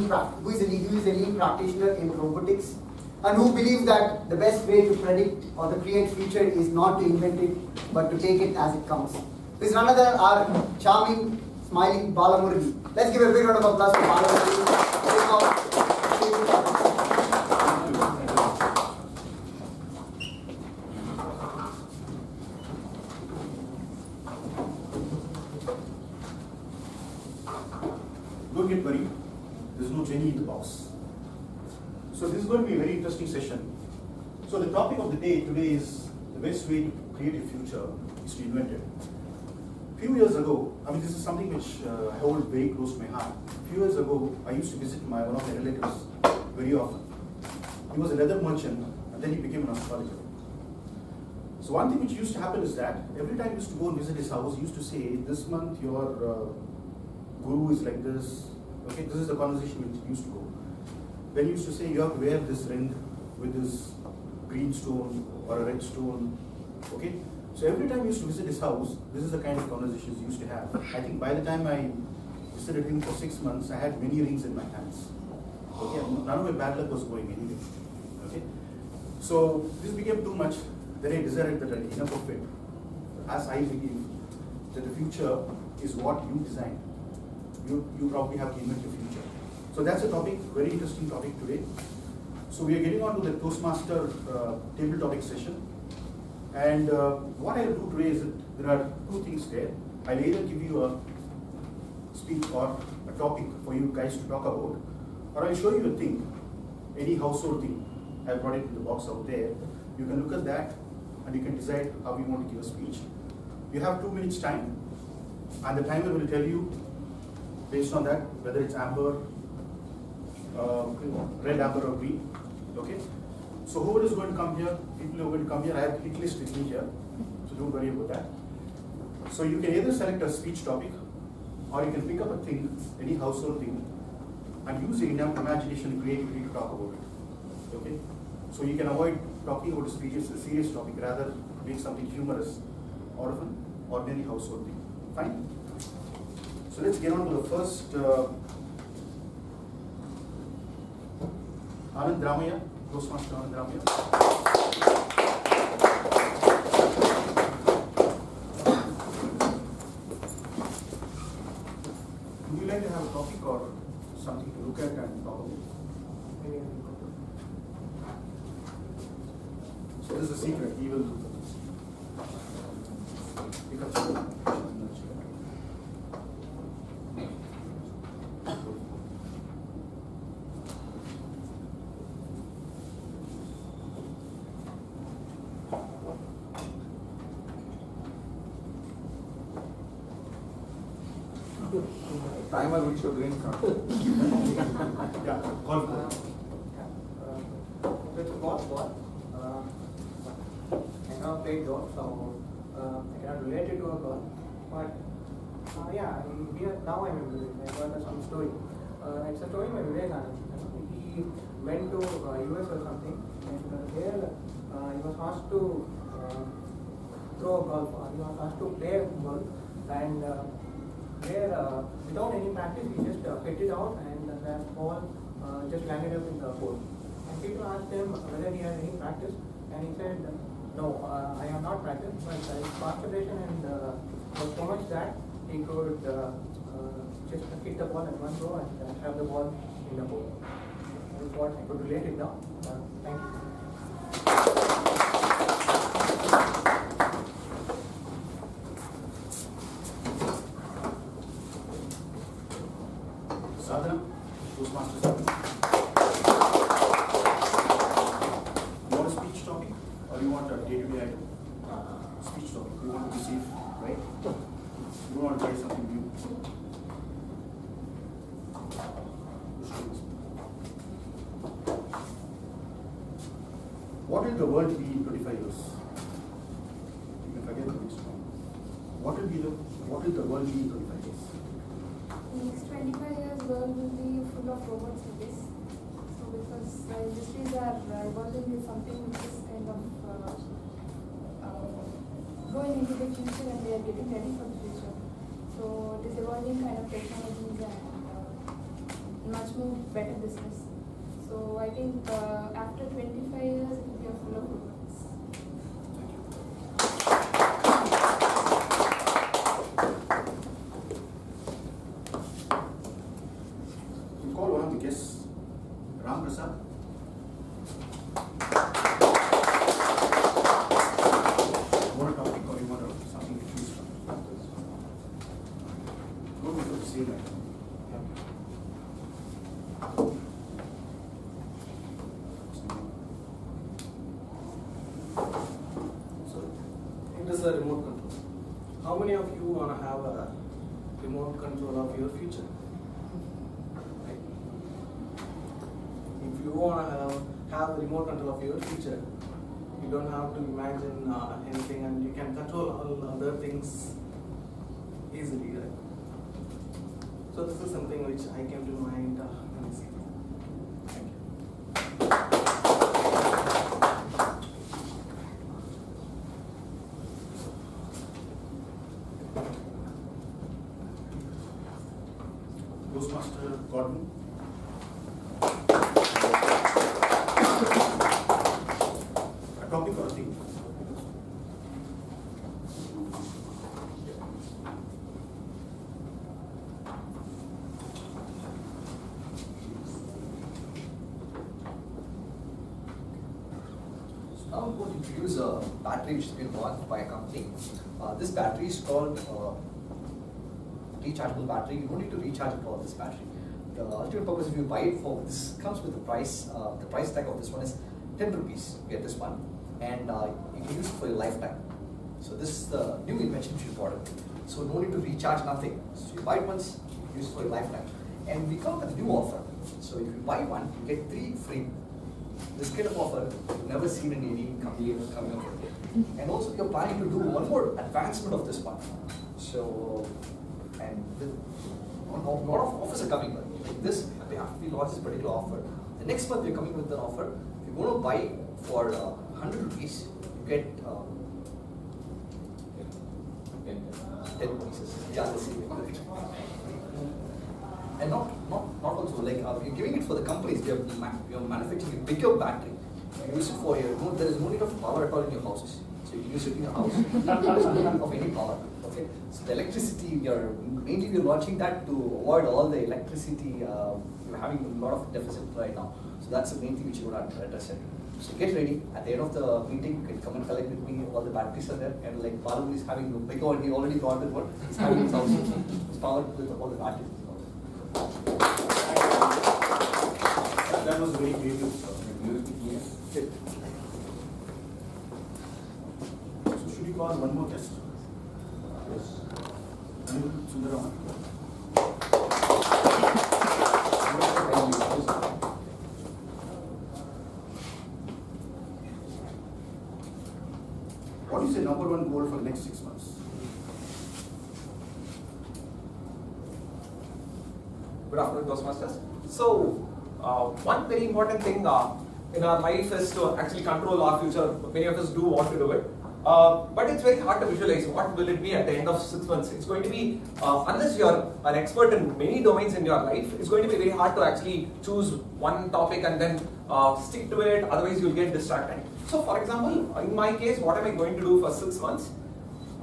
who is a lead practitioner in robotics, and who believes that the best way to predict or to create future is not to invent it, but to take it as it comes. This is none other our charming, smiling Balamurali. Let's give a big round of applause for Balamurali. Don't get worried, there's no genie in the box. So this is going to be a very interesting session. So the topic of the day today is the best way to create a future is to invent it. A few years ago, this is something which I hold very close to my heart. A few years ago, I used to visit one of my relatives very often. He was a leather merchant, and then he became an astrologer. So one thing which used to happen is that every time I used to go and visit his house, he used to say, this month your guru is like this. Okay, this is the conversation which used to go. Then he used to say, you have to wear this ring with this green stone or a red stone. Okay, so every time I used to visit his house, this is the kind of conversations he used to have. I think by the time I visited him for 6 months, I had many rings in my hands. Okay, none of my bad luck was going anyway. Okay, so this became too much. Then I decided that enough of it. As I believe that the future is what you design. You probably have to invent your future. So that's a topic, very interesting topic today. So we are getting on to the Toastmaster table topic session. And what I will do today is that there are two things there. I'll either give you a speech or a topic for you guys to talk about, or I'll show you a thing, any household thing. I brought it in the box out there. You can look at that and you can decide how you want to give a speech. You have 2 minutes time, and the timer will tell you based on that whether it's amber, red, amber, or green. Okay. So whoever is going to come here, people who are going to come here, I have hit list with me here, so don't worry about that. So you can either select a speech topic, or you can pick up a thing, any household thing, and use your enough imagination and creativity to talk about it. Okay. So you can avoid talking about a serious topic, rather make something humorous out of an ordinary household thing. Fine? So let's get on to the first. Anand Ramaya, Toastmaster Anand Ramaya. Would you like to have a topic or something to look at and talk about? So this is a secret. He will pick up some. Timer will show green card. Yeah, call for it. With golf ball, I never played golf, so I cannot relate it to a golf. But yeah, now I'm in village. I got some story. It's a story in my village. He went to US or something, and there he was asked to throw a golf, or he was asked to play golf, and there without any practice, he just hit it out, and that ball just landed up in the hole. And people asked him whether he had any practice, and he said, no, I have not practiced, but his concentration and was so much that he could just hit the ball at one go and have the ball in the hole. That's what I could relate it now. Thank you. Sadhana, Toastmaster Sadhana. You want a speech topic or you want a day-to-day item? Speech topic. You want to be safe, right? You want to try something new. What will the world be in 25 years? You can forget the next one. What will the world be in 25 years? The next 25 years, world will be full of robots, I guess. So because industries are evolving with something which is kind of going into the future, and they are getting ready for the future. So it is evolving kind of technologies and much more better business. So I think after 25 years, it will be a full of robots. We call one of the guests, Ram Prasad. What a topic, or you want something to choose from? Go with the same item. So, it is a remote control. How many of you want to have a remote control of your future? Right? If you want to have a remote control of your future, you don't have to imagine anything, and you can control all other things easily. Right? So this is something which I came to mind when I see it. Thank you. Postmaster Gordon. A topic or a thing? Now I'm going to introduce a battery which has been launched by a company. This battery is called rechargeable battery. You don't need to recharge it all, this battery. The ultimate purpose, if you buy it for, this comes with the price tag of this one is 10 rupees. You get this one, and you can use it for your lifetime. So this is the new invention which we brought in. So no need to recharge, nothing. So you buy it once, you use it for your lifetime. And we come with a new offer. So if you buy one, you get 3 free. This kind of offer you've never seen in any company coming up with. And also, you're planning to do one more advancement of this one. So, and a lot of offers are coming. Like this, after we launch this particular offer, the next month we're coming with an offer. If you're going to buy for 100 rupees, you get 10 pieces. Yeah, the same. And not also like you're giving it for the companies. You're manufacturing a bigger battery. You use it for your. There is no need of power at all in your houses. So you can use it in your house. There is no need of any power. Okay. So the electricity, we're launching that to avoid all the electricity. You're having a lot of deficit right now. So that's the main thing which you want to address it. So get ready. At the end of the meeting, you can come and collect with me. All the batteries are there, and like Balamurali is having a bigger one. He already brought it one. He's having his house. It's powered with all the batteries. That was very creative. Yes. So should we call one more guest? Yes. Sundaram. What is the number one goal for the next 6 months? Good afternoon, Toastmasters. So, one very important thing in our life is to actually control our future. Many of us do want to do it. But it's very hard to visualize what will it be at the end of 6 months. It's going to be, unless you're an expert in many domains in your life, it's going to be very hard to actually choose one topic and then stick to it, otherwise you'll get distracted. So for example, in my case, what am I going to do for 6 months?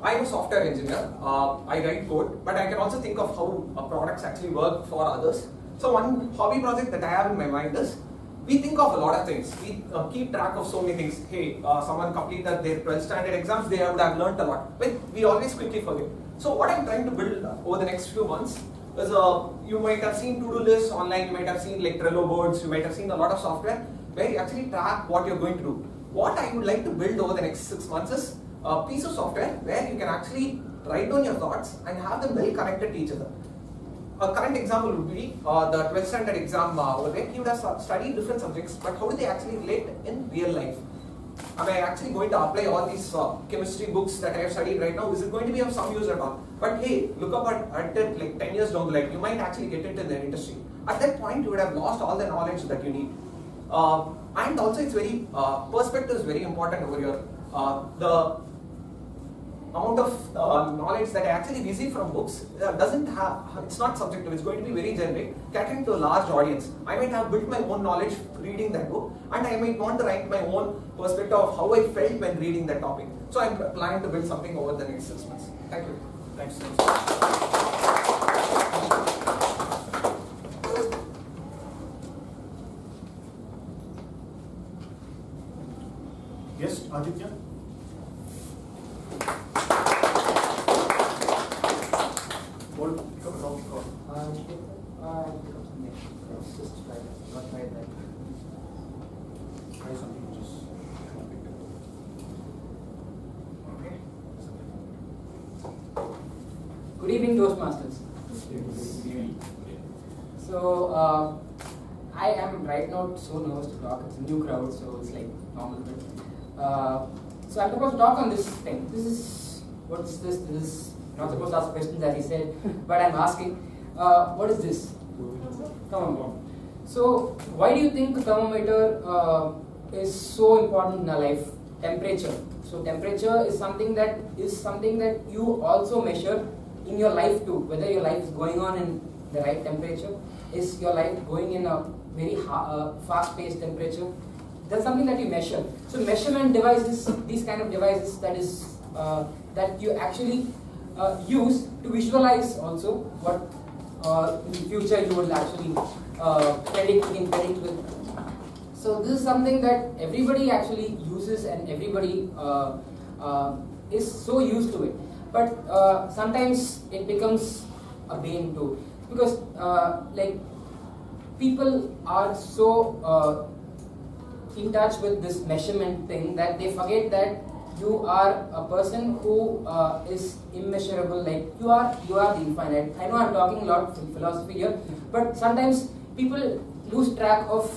I'm a software engineer, I write code, but I can also think of how products actually work for others. So one hobby project that I have in my mind is, we think of a lot of things. We keep track of so many things. Hey, someone completed their 12th standard exams, they would have learned a lot. But we always quickly forget. So what I'm trying to build over the next few months is, you might have seen to-do lists online, you might have seen like Trello boards, you might have seen a lot of software where you actually track what you're going to do. What I would like to build over the next 6 months is a piece of software where you can actually write down your thoughts and have them well connected to each other. A current example would be the 12th standard exam over there. You would have studied different subjects, but how do they actually relate in real life? Am I actually going to apply all these chemistry books that I have studied right now? Is it going to be of some use at all? But hey, look up at it like 10 years down the line, you might actually get into the industry. At that point, you would have lost all the knowledge that you need. And also, it's very perspective is very important over here. amount of knowledge that I actually receive from books doesn't have, it's not subjective, it's going to be very generic, catering to a large audience. I might have built my own knowledge reading that book, and I might want to write my own perspective of how I felt when reading that topic. So I'm planning to build something over the next 6 months. Thank you. Thanks. Yes, Aditya? What become a topic or? Let's just try that. Not try that. Try something which is okay. Good evening, Toastmasters. So, I am right now so nervous to talk. It's a new crowd, so it's like normal. So I'm supposed to talk on this thing. What's this? This is not supposed to ask questions as he said, but I'm asking, what is this? Thermometer. So why do you think a thermometer is so important in our life? Temperature. So temperature is something that you also measure in your life too. Whether your life is going on in the right temperature, is your life going in a very fast-paced temperature? That's something that you measure. So measurement devices, these kind of devices that you actually use to visualize also what in the future you will actually predict with. So this is something that everybody actually uses and everybody is so used to it. But sometimes it becomes a bane too, because like people are so in touch with this measurement thing that they forget that you are a person who is immeasurable. Like you are the infinite. I know I'm talking a lot of philosophy here, but sometimes people lose track of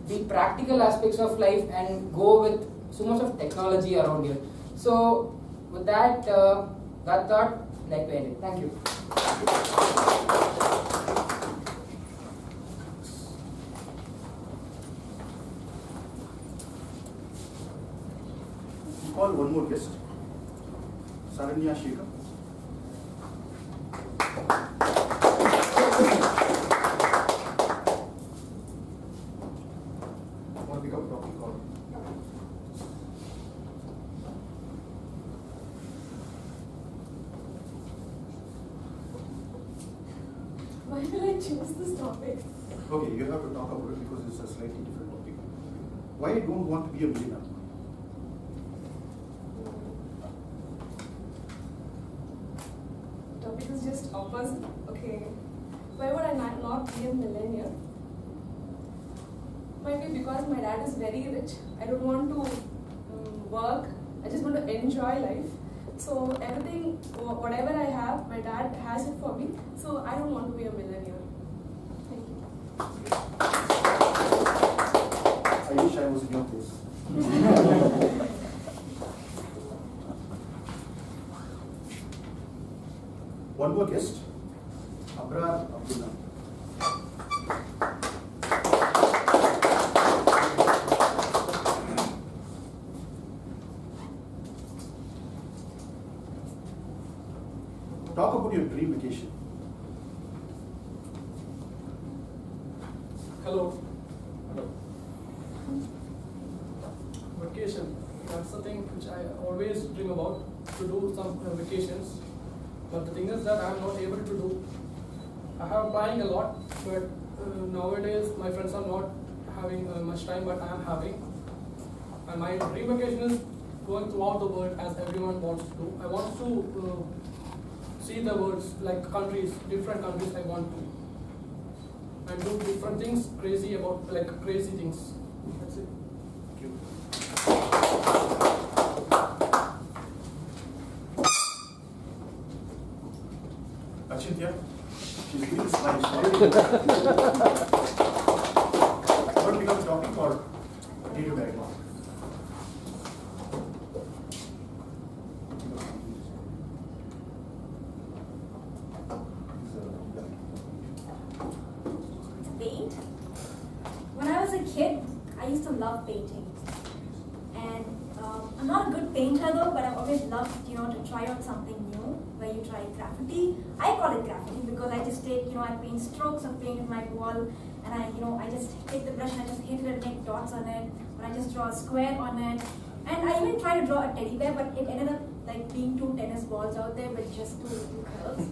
the practical aspects of life and go with so much of technology around here. So with that thought, I'd like to end it. Thank you. Call one more guest, Saranya Shekhar. Want to pick up a topic or? Why will I choose this topic? Okay, you have to talk about it because it's a slightly different topic. Why you don't want to be a millionaire? Topic is just opposite. Okay. Why would I not be a millionaire? Might be because my dad is very rich. I don't want to work. I just want to enjoy life. So everything, whatever I have, my dad has it for me. So I don't want to be a millionaire. Thank you. I wish I was in your place. One more guest, Abrar Abdullah. Talk about your dream vacation. Hello. Vacation. That's something which I always dream about, to do some vacations. But the thing is that I am not able to do. I have applying a lot, but nowadays my friends are not having much time, but I am having. And my dream vacation is going throughout the world as everyone wants to do. I want to see the world, like countries, different countries I want to. And do different things, crazy things. That's it. Thank you. Achintya, she's giving slides. What becomes topic or need to dive? Paint. When I was a kid, I used to love painting. And I'm not a good painter though, but I've always loved, to try out something new, where you try graffiti. I call it graffiti because I just take, I paint strokes of paint in my wall, and I just take the brush and I just hit it and make dots on it, or I just draw a square on it. And I even tried to draw a teddy bear, but it ended up like being 2 tennis balls out there with just 2 curves.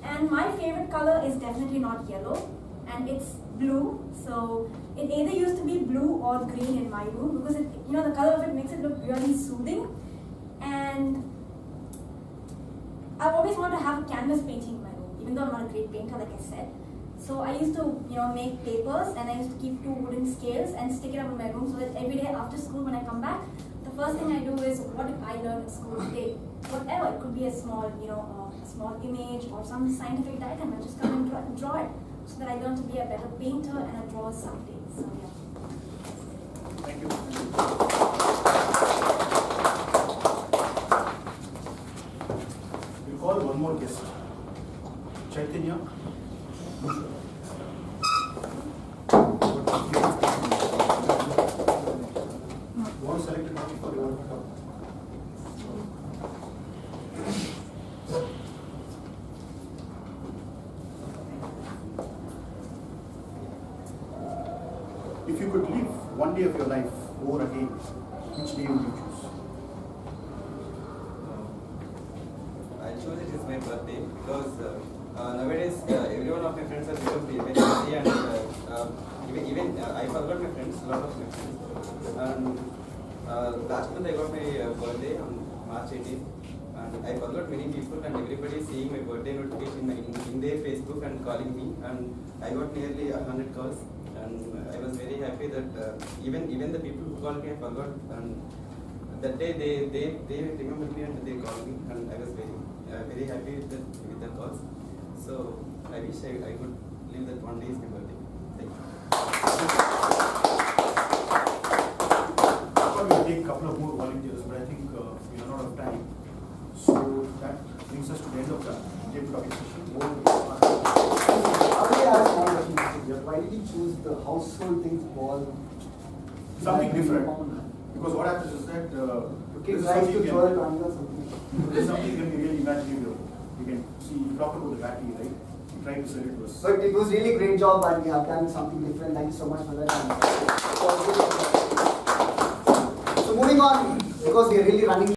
And my favorite color is definitely not yellow, and it's blue. So it either used to be blue or green in my room because the color of it makes it look really soothing. And I've always wanted to have a canvas painting in my room, even though I'm not a great painter, like I said. So I used to, make papers, and I used to keep 2 wooden scales and stick it up in my room so that every day after school when I come back, the first thing I do is, what did I learn in school today? Whatever, it could be a small, a small image or some scientific diagram. I just come and draw it so that I learn to be a better painter and a drawer someday. So yeah. Thank you. We'll call one more guest. Chaitanya. You want to select a topic or you want to talk? If you could live one day of your life over again, which day would you choose? I chose it as my birthday because nowadays every one of my friends are very busy, and even I forgot my friends, a lot of my friends. And last month I got my birthday on March 18th, and I forgot many people, and everybody is seeing my birthday notification in their Facebook and calling me, and I got nearly 100 calls. And I was very happy that even the people who called me, I forgot, and that day they remembered me and they called me, and I was very happy with the calls. So I wish I could live that one day is my birthday. Thank you. We'll take a couple of more volunteers, but I think we are not out of time. So that brings us to the end of the table topic session. Why did you choose the household things ball? Something different. Because what happens is that Kids like to throw it on or something. this is something can be really imaginative. You can see, you talked about the battery, right? You tried to sell it to us. But it was really great job, and we have done something different. Thank you so much for that. So moving on, because we are really running